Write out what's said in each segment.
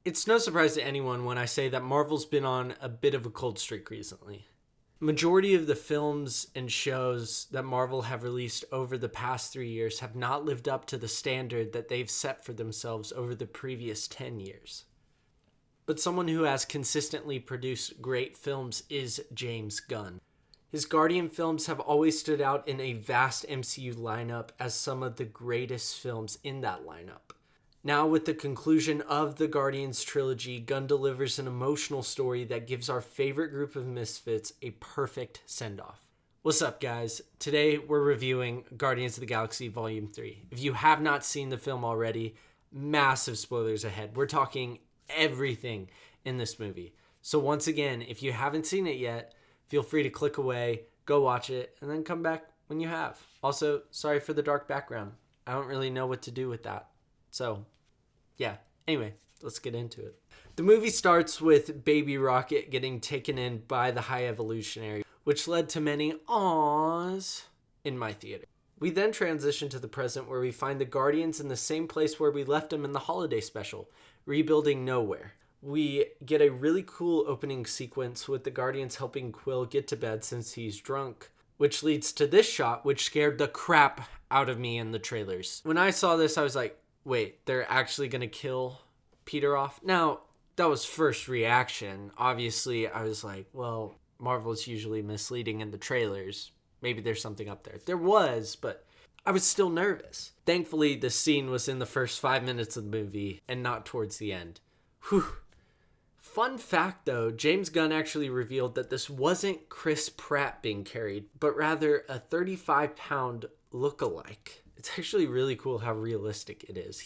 It's no surprise to anyone when I say that Marvel's been on a bit of a cold streak recently. Majority of the films and shows that Marvel have released over the past 3 years have not lived up to the standard that they've set for themselves over the previous 10 years. But someone who has consistently produced great films is James Gunn. His Guardian films have always stood out in a vast MCU lineup as some of the greatest films in that lineup. Now, with the conclusion of the Guardians trilogy, Gunn delivers an emotional story that gives our favorite group of misfits a perfect send-off. What's up, guys? Today, we're reviewing Guardians of the Galaxy Volume 3. If you have not seen the film already, massive spoilers ahead. We're talking everything in this movie. So once again, if you haven't seen it yet, feel free to click away, go watch it, and then come back when you have. Also, sorry for the dark background. I don't really know what to do with that. So, yeah. Anyway, let's get into it. The movie starts with Baby Rocket getting taken in by the High Evolutionary, which led to many awes in my theater. We then transition to the present where we find the Guardians in the same place where we left them in the holiday special, rebuilding nowhere. We get a really cool opening sequence with the Guardians helping Quill get to bed since he's drunk, which leads to this shot, which scared the crap out of me in the trailers. When I saw this, I was like, wait, they're actually going to kill Peter off? Now, that was first reaction. Obviously, I was like, well, Marvel's usually misleading in the trailers. Maybe there's something up there. There was, but I was still nervous. Thankfully, the scene was in the first 5 minutes of the movie and not towards the end. Whew. Fun fact, though, James Gunn actually revealed that this wasn't Chris Pratt being carried, but rather a 35-pound look-alike. It's actually really cool how realistic it is.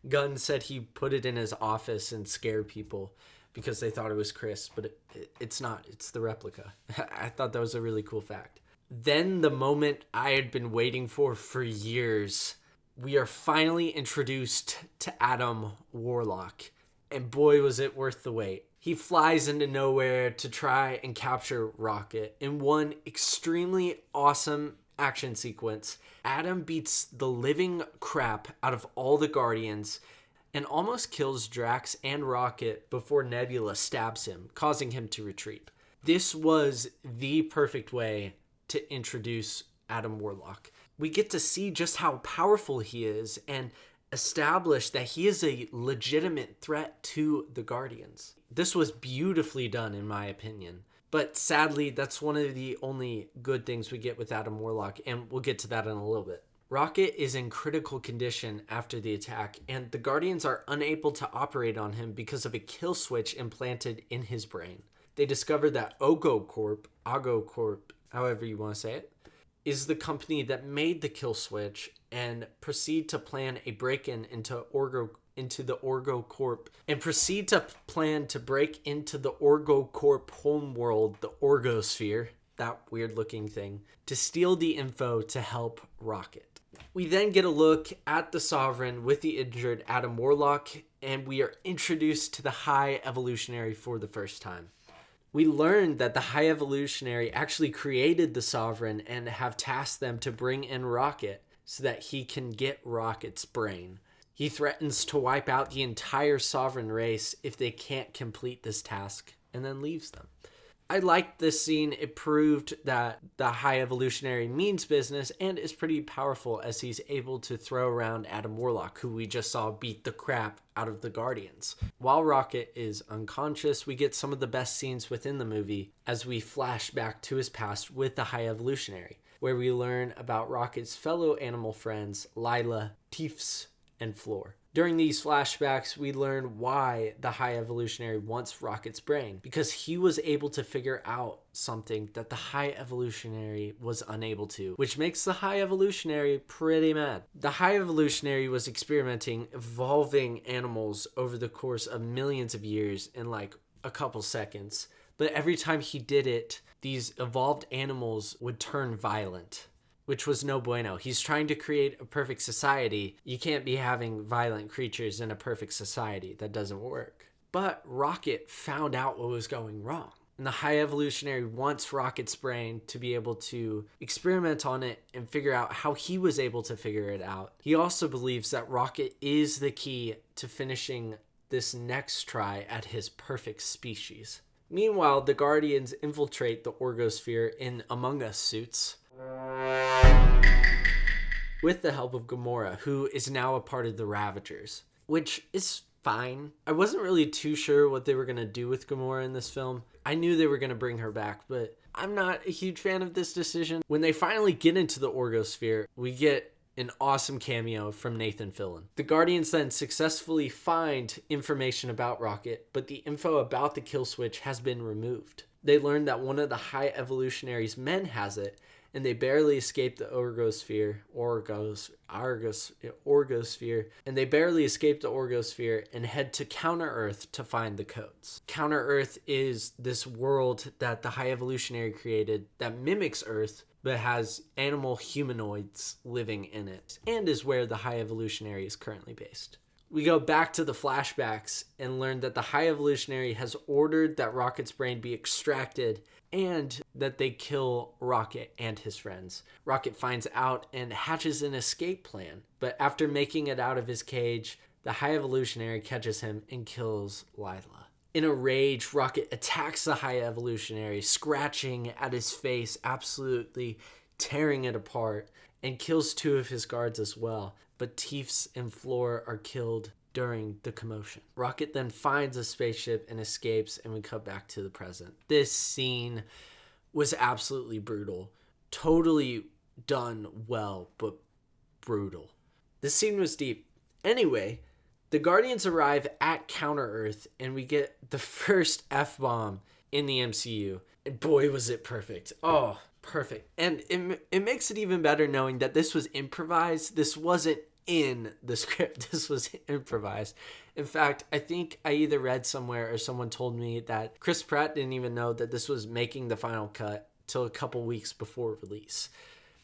Gunn said he put it in his office and scared people because they thought it was Chris, but it's not. It's the replica. I thought that was a really cool fact. Then the moment I had been waiting for years, we are finally introduced to Adam Warlock. And boy, was it worth the wait. He flies into nowhere to try and capture Rocket. In one extremely awesome action sequence, Adam beats the living crap out of all the Guardians and almost kills Drax and Rocket before Nebula stabs him, causing him to retreat. This was the perfect way to introduce Adam Warlock. We get to see just how powerful he is and establish that he is a legitimate threat to the Guardians. This was beautifully done, in my opinion. But sadly, that's one of the only good things we get with Adam Warlock, and we'll get to that in a little bit. Rocket is in critical condition after the attack, and the Guardians are unable to operate on him because of a kill switch implanted in his brain. They discover that AugoCorp, however you want to say it, is the company that made the kill switch and proceed to plan a break-in into the AugoCorp and proceed to plan to break into the AugoCorp homeworld, the Orgosphere, that weird-looking thing, to steal the info to help Rocket. We then get a look at the Sovereign with the injured Adam Warlock, and we are introduced to the High Evolutionary for the first time. We learned that the High Evolutionary actually created the Sovereign and have tasked them to bring in Rocket so that he can get Rocket's brain. He threatens to wipe out the entire Sovereign race if they can't complete this task, and then leaves them. I liked this scene. It proved that the High Evolutionary means business and is pretty powerful as he's able to throw around Adam Warlock, who we just saw beat the crap out of the Guardians. While Rocket is unconscious, we get some of the best scenes within the movie as we flash back to his past with the High Evolutionary, where we learn about Rocket's fellow animal friends, Lila, Teefs, and Floor. During these flashbacks, we learn why the High Evolutionary wants Rocket's brain, because he was able to figure out something that the High Evolutionary was unable to, which makes the High Evolutionary pretty mad. The High Evolutionary was experimenting, evolving animals over the course of millions of years in like a couple seconds, but every time he did it, these evolved animals would turn violent, which was no bueno. He's trying to create a perfect society. You can't be having violent creatures in a perfect society. That doesn't work. But Rocket found out what was going wrong. And the High Evolutionary wants Rocket's brain to be able to experiment on it and figure out how he was able to figure it out. He also believes that Rocket is the key to finishing this next try at his perfect species. Meanwhile, the Guardians infiltrate the Orgosphere in Among Us suits with the help of Gamora, who is now a part of the Ravagers, which is fine. I wasn't really too sure what they were going to do with Gamora in this film. I knew they were going to bring her back, but I'm not a huge fan of this decision. When they finally get into the Orgosphere, we get an awesome cameo from Nathan Fillion. The Guardians then successfully find information about Rocket, but the info about the kill switch has been removed. They learn that one of the High Evolutionary's men has it, and they barely escape the Orgosphere, and they barely escape the Orgosphere and head to Counter-Earth to find the codes. Counter-Earth is this world that the High Evolutionary created that mimics Earth, but has animal humanoids living in it, and is where the High Evolutionary is currently based. We go back to the flashbacks and learn that the High Evolutionary has ordered that Rocket's brain be extracted and that they kill Rocket and his friends. Rocket finds out and hatches an escape plan, but after making it out of his cage, the High Evolutionary catches him and kills Lylla. In a rage, Rocket attacks the High Evolutionary, scratching at his face, absolutely tearing it apart, and kills 2 of his guards as well. But Teefs and Floor are killed during the commotion. Rocket then finds a spaceship and escapes, and we cut back to the present. This scene was absolutely brutal. Totally done well, but brutal. This scene was deep. Anyway, the Guardians arrive at Counter-Earth, and we get the first F-bomb in the MCU. And boy, was it perfect. Oh, perfect. And it makes it even better knowing that this was improvised. This wasn't in the script. This was improvised. In fact, I think I either read somewhere or someone told me that Chris Pratt didn't even know that this was making the final cut till a couple weeks before release.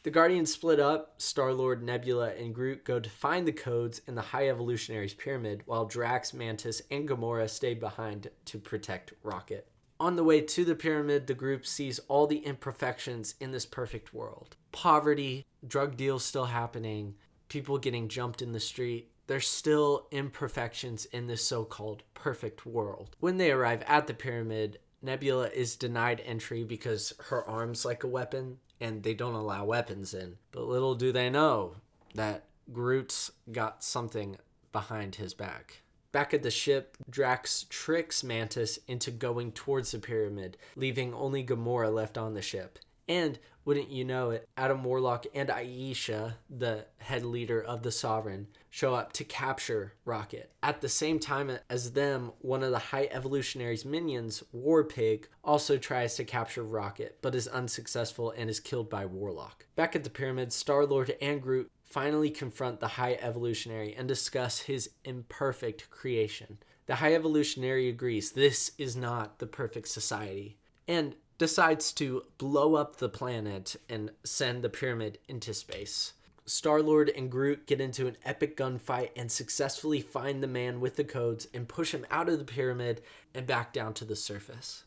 The Guardians split up. Star-Lord, Nebula, and Groot go to find the codes in the High Evolutionary's pyramid, while Drax, Mantis, and Gamora stay behind to protect Rocket. On the way to the pyramid, the group sees all the imperfections in this perfect world. Poverty, drug deals still happening, people getting jumped in the street. There's still imperfections in this so-called perfect world. When they arrive at the pyramid, Nebula is denied entry because her arm's like a weapon, and they don't allow weapons in. But little do they know that Groot's got something behind his back. Back at the ship, Drax tricks Mantis into going towards the pyramid, leaving only Gamora left on the ship. And, wouldn't you know it, Adam Warlock and Aisha, the head leader of the Sovereign, show up to capture Rocket. At the same time as them, one of the High Evolutionary's minions, Warpig, also tries to capture Rocket, but is unsuccessful and is killed by Warlock. Back at the pyramid, Star-Lord and Groot finally confront the High Evolutionary and discuss his imperfect creation. The High Evolutionary agrees this is not the perfect society, and decides to blow up the planet and send the pyramid into space. Star-Lord and Groot get into an epic gunfight and successfully find the man with the codes and push him out of the pyramid and back down to the surface.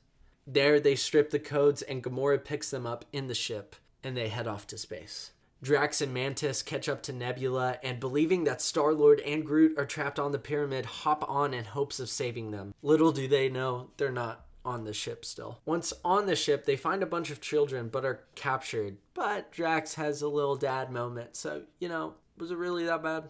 There they strip the codes and Gamora picks them up in the ship and they head off to space. Drax and Mantis catch up to Nebula and, believing that Star-Lord and Groot are trapped on the pyramid, hop on in hopes of saving them. Little do they know they're not on the ship still. Once on the ship, they find a bunch of children but are captured. But Drax has a little dad moment, so, was it really that bad?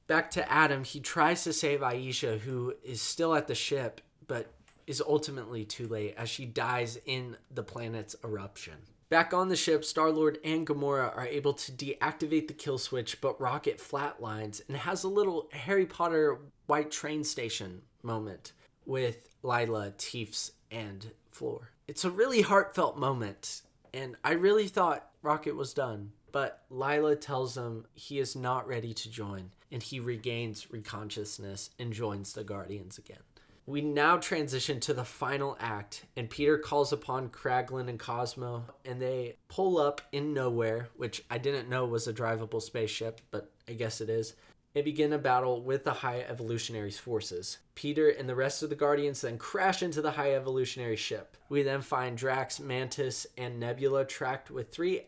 Back to Adam, he tries to save Aisha, who is still at the ship, but is ultimately too late as she dies in the planet's eruption. Back on the ship, Star-Lord and Gamora are able to deactivate the kill switch, but Rocket flatlines and has a little Harry Potter white train station moment with Lylla, Teefs, and Floor. It's a really heartfelt moment, and I really thought Rocket was done, but Lylla tells him he is not ready to join, and he regains consciousness and joins the Guardians again. We now transition to the final act, and Peter calls upon Kraglin and Cosmo, and they pull up in nowhere, which I didn't know was a drivable spaceship, but I guess it is, and begin a battle with the High Evolutionary's forces. Peter and the rest of the Guardians then crash into the High Evolutionary ship. We then find Drax, Mantis, and Nebula tracked with 3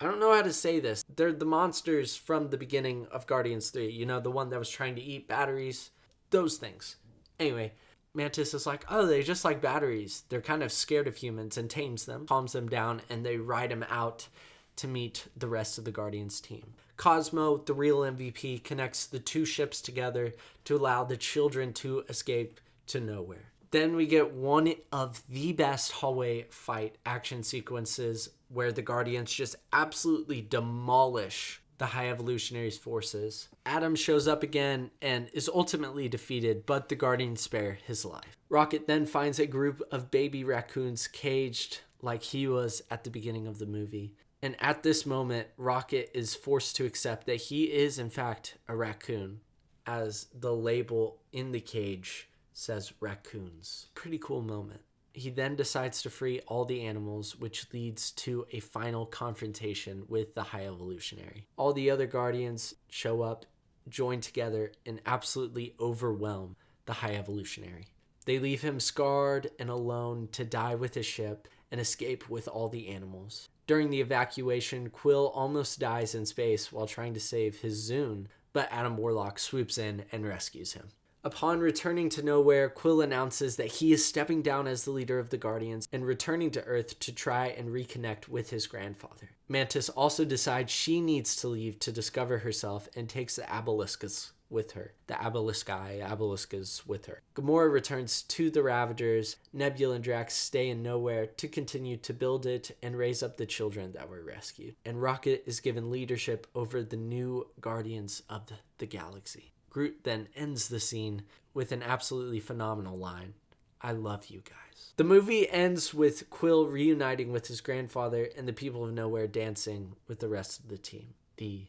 I don't know how to say this. They're the monsters from the beginning of Guardians 3. You know, the one that was trying to eat batteries. Those things. Anyway, Mantis is like, oh, they just like batteries. They're kind of scared of humans and tames them, calms them down, and they ride him out to meet the rest of the Guardians team. Cosmo, the real MVP, connects the two ships together to allow the children to escape to nowhere. Then we get one of the best hallway fight action sequences where the Guardians just absolutely demolish the High Evolutionaries' forces. Adam shows up again and is ultimately defeated, but the Guardians spare his life. Rocket then finds a group of baby raccoons caged like he was at the beginning of the movie. And at this moment, Rocket is forced to accept that he is, in fact, a raccoon, as the label in the cage says raccoons. Pretty cool moment. He then decides to free all the animals, which leads to a final confrontation with the High Evolutionary. All the other Guardians show up, join together, and absolutely overwhelm the High Evolutionary. They leave him scarred and alone to die with his ship and escape with all the animals. During the evacuation, Quill almost dies in space while trying to save his Zune, but Adam Warlock swoops in and rescues him. Upon returning to Nowhere, Quill announces that he is stepping down as the leader of the Guardians and returning to Earth to try and reconnect with his grandfather. Mantis also decides she needs to leave to discover herself and takes the Abiliscus with her. The Abiliscas with her. Gamora returns to the Ravagers. Nebula and Drax stay in Nowhere to continue to build it and raise up the children that were rescued. And Rocket is given leadership over the new Guardians of the Galaxy. Groot then ends the scene with an absolutely phenomenal line. I love you guys. The movie ends with Quill reuniting with his grandfather and the people of Nowhere dancing with the rest of the team. The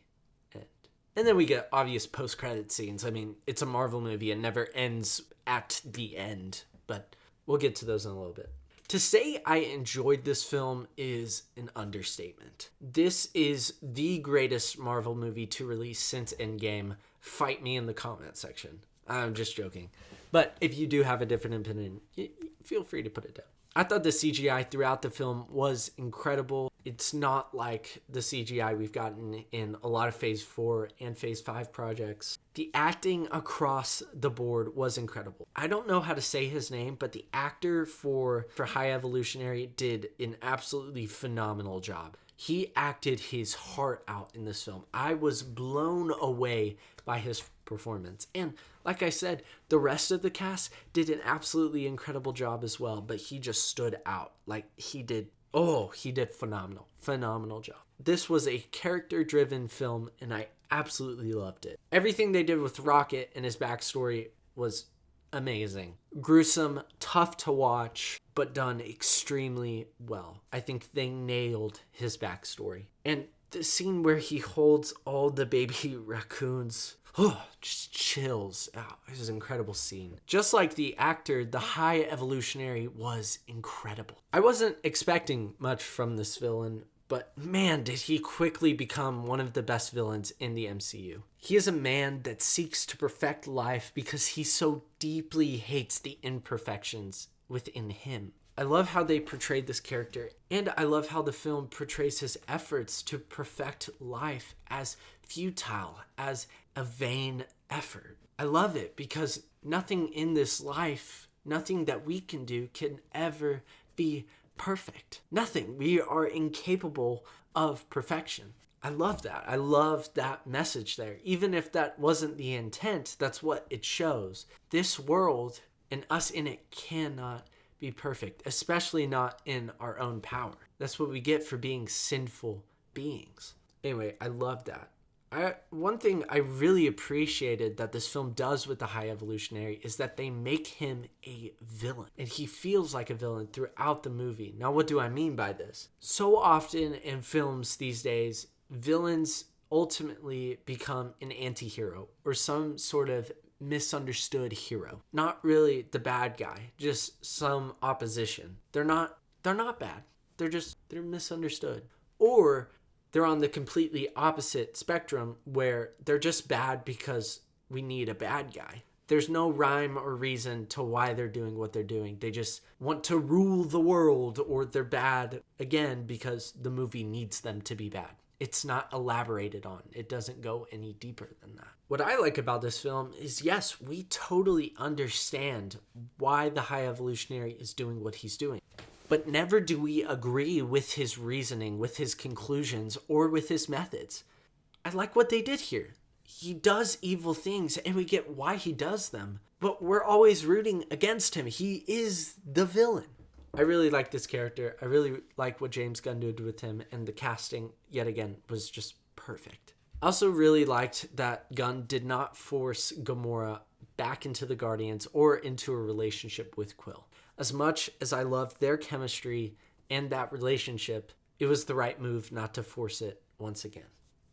end. And then we get obvious post-credit scenes. I mean, it's a Marvel movie and never ends at the end, but we'll get to those in a little bit. To say I enjoyed this film is an understatement. This is the greatest Marvel movie to release since Endgame. Fight me in the comment section. I'm just joking. But if you do have a different opinion, feel free to put it down. I thought the CGI throughout the film was incredible. It's not like the CGI we've gotten in a lot of Phase 4 and Phase 5 projects. The acting across the board was incredible. I don't know how to say his name, but the actor for High Evolutionary did an absolutely phenomenal job. He acted his heart out in this film. I was blown away by his performance. And like I said, the rest of the cast did an absolutely incredible job as well, but he just stood out. Like he did phenomenal job. This was a character-driven film, and I absolutely loved it. Everything they did with Rocket and his backstory was amazing. Gruesome, tough to watch, but done extremely well. I think they nailed his backstory. And the scene where he holds all the baby raccoons, just chills out. It was an incredible scene. Just like the actor, the High Evolutionary was incredible. I wasn't expecting much from this villain, but man, did he quickly become one of the best villains in the MCU. He is a man that seeks to perfect life because he so deeply hates the imperfections within him. I love how they portrayed this character, and I love how the film portrays his efforts to perfect life as futile, as a vain effort. I love it because nothing in this life, nothing that we can do can ever be perfect. Nothing. We are incapable of perfection. I love that. I love that message there. Even if that wasn't the intent, that's what it shows. This world and us in it cannot be perfect, especially not in our own power. That's what we get for being sinful beings. Anyway, I love that. One thing I really appreciated that this film does with the High Evolutionary is that they make him a villain. And he feels like a villain throughout the movie. Now, what do I mean by this? So often in films these days, villains ultimately become an anti-hero or some sort of misunderstood hero. Not really the bad guy, just some opposition. They're not bad. They're misunderstood. Or they're on the completely opposite spectrum where they're just bad because we need a bad guy. There's no rhyme or reason to why they're doing what they're doing. They just want to rule the world, or they're bad, again, because the movie needs them to be bad. It's not elaborated on. It doesn't go any deeper than that. What I like about this film is, yes, we totally understand why the High Evolutionary is doing what he's doing. But never do we agree with his reasoning, with his conclusions, or with his methods. I like what they did here. He does evil things, and we get why he does them. But we're always rooting against him. He is the villain. I really like this character. I really like what James Gunn did with him, and the casting, yet again, was just perfect. I also really liked that Gunn did not force Gamora back into the Guardians or into a relationship with Quill. As much as I loved their chemistry and that relationship, it was the right move not to force it once again.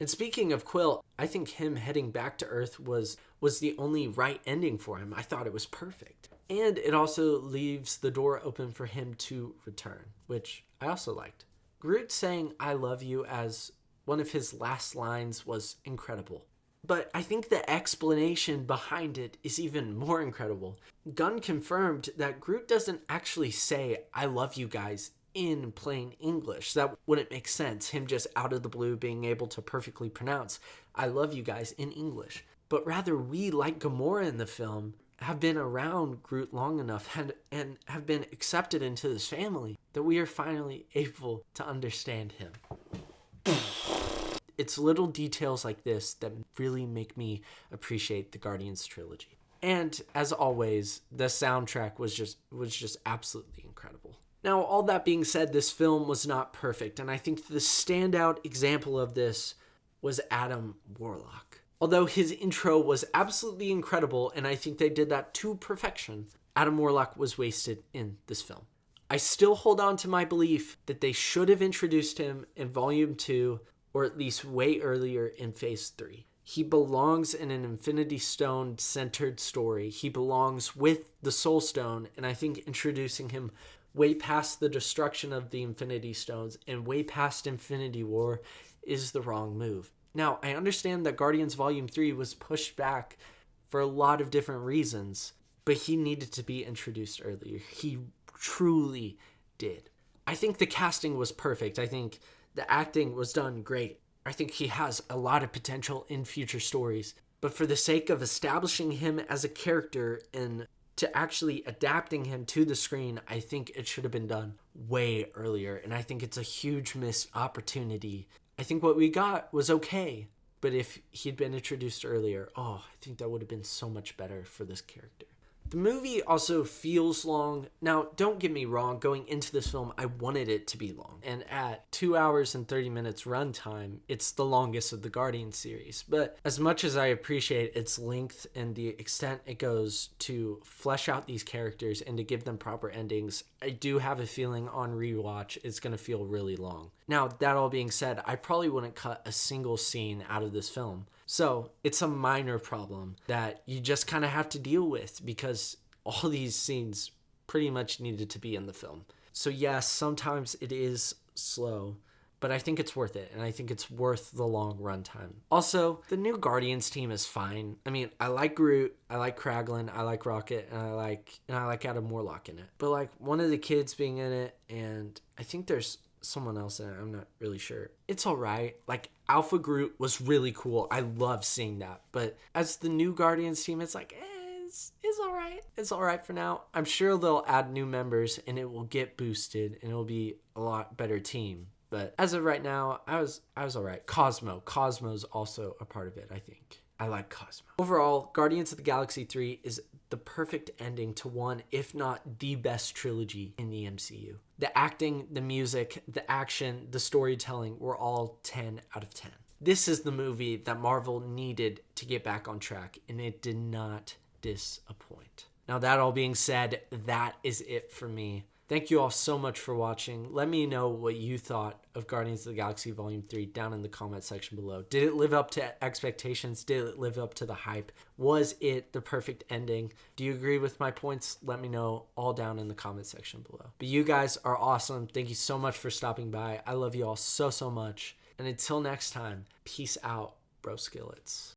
And speaking of Quill, I think him heading back to Earth was the only right ending for him. I thought it was perfect. And it also leaves the door open for him to return, which I also liked. Groot saying "I love you" as one of his last lines was incredible. But I think the explanation behind it is even more incredible. Gunn confirmed that Groot doesn't actually say "I love you guys" in plain English. That wouldn't make sense, him just out of the blue being able to perfectly pronounce "I love you guys" in English. But rather, we, like Gamora in the film, have been around Groot long enough and have been accepted into this family that we are finally able to understand him. It's little details like this that really make me appreciate the Guardians trilogy. And as always, the soundtrack was just absolutely incredible. Now, all that being said, this film was not perfect, and I think the standout example of this was Adam Warlock. Although his intro was absolutely incredible, and I think they did that to perfection, Adam Warlock was wasted in this film. I still hold on to my belief that they should have introduced him in Volume 2, or at least way earlier in Phase 3. He belongs in an Infinity Stone-centered story. He belongs with the Soul Stone, and I think introducing him way past the destruction of the Infinity Stones and way past Infinity War is the wrong move. Now, I understand that Guardians Volume 3 was pushed back for a lot of different reasons, but he needed to be introduced earlier. He truly did. I think the casting was perfect. I think the acting was done great. I think he has a lot of potential in future stories. But for the sake of establishing him as a character and to actually adapting him to the screen, I think it should have been done way earlier. And I think it's a huge missed opportunity. I think what we got was okay, but if he'd been introduced earlier, I think that would have been so much better for this character. The movie also feels long. Now, don't get me wrong, going into this film, I wanted it to be long. And at 2 hours and 30 minutes runtime, it's the longest of the Guardian series. But as much as I appreciate its length and the extent it goes to flesh out these characters and to give them proper endings, I do have a feeling on rewatch it's going to feel really long. Now, that all being said, I probably wouldn't cut a single scene out of this film. So it's a minor problem that you just kind of have to deal with because all these scenes pretty much needed to be in the film. So yes, sometimes it is slow, but I think it's worth it, and I think it's worth the long runtime. Also, the new Guardians team is fine. I mean, I like Groot, I like Kraglin, I like Rocket, and I like Adam Warlock in it. But like one of the kids being in it, and I think there's someone else in it, I'm not really sure. It's alright. Like Alpha Groot was really cool. I love seeing that. But as the new Guardians team, it's like, it's alright. It's alright for now. I'm sure they'll add new members and it will get boosted and it'll be a lot better team. But as of right now, I was alright. Cosmo's also a part of it, I think. I like Cosmo. Overall, Guardians of the Galaxy 3 is the perfect ending to one, if not the best trilogy in the MCU. The acting, the music, the action, the storytelling were all 10 out of 10. This is the movie that Marvel needed to get back on track, and it did not disappoint. Now, that all being said, that is it for me. Thank you all so much for watching. Let me know what you thought of Guardians of the Galaxy Volume 3 down in the comment section below. Did it live up to expectations? Did it live up to the hype? Was it the perfect ending? Do you agree with my points? Let me know all down in the comment section below. But you guys are awesome. Thank you so much for stopping by. I love you all so much. And until next time, peace out, bro skillets.